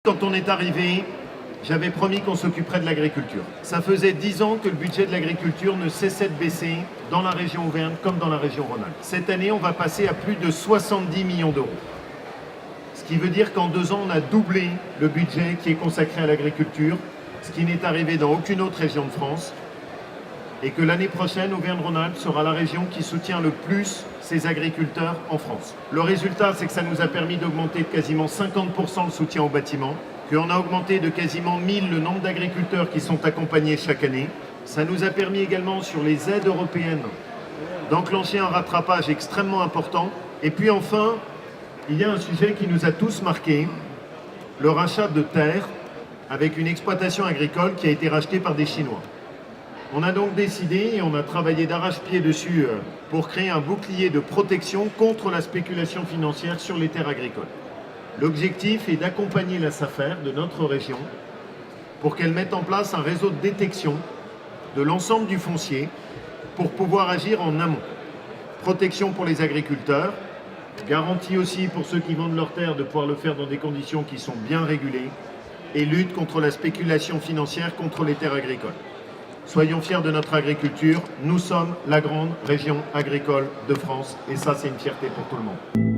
Quand on est arrivé, j'avais promis qu'on s'occuperait de l'agriculture. Ça faisait 10 ans que le budget de l'agriculture ne cessait de baisser dans la région Auvergne comme dans la région Rhône-Alpes. Cette année, on va passer à plus de 70 millions d'euros. Ce qui veut dire qu'en 2 ans, on a doublé le budget qui est consacré à l'agriculture, ce qui n'est arrivé dans aucune autre région de France. Et que l'année prochaine, Auvergne-Rhône-Alpes sera la région qui soutient le plus ses agriculteurs en France. Le résultat, c'est que ça nous a permis d'augmenter de quasiment 50% le soutien au bâtiment, qu'on a augmenté de quasiment 1000 le nombre d'agriculteurs qui sont accompagnés chaque année. Ça nous a permis également, sur les aides européennes, d'enclencher un rattrapage extrêmement important. Et puis enfin, il y a un sujet qui nous a tous marqués, le rachat de terres avec une exploitation agricole qui a été rachetée par des Chinois. On a donc décidé, et on a travaillé d'arrache-pied dessus pour créer un bouclier de protection contre la spéculation financière sur les terres agricoles. L'objectif est d'accompagner la SAFER de notre région pour qu'elle mette en place un réseau de détection de l'ensemble du foncier pour pouvoir agir en amont. Protection pour les agriculteurs, garantie aussi pour ceux qui vendent leurs terres de pouvoir le faire dans des conditions qui sont bien régulées et lutte contre la spéculation financière contre les terres agricoles. Soyons fiers de notre agriculture, nous sommes la grande région agricole de France et ça c'est une fierté pour tout le monde.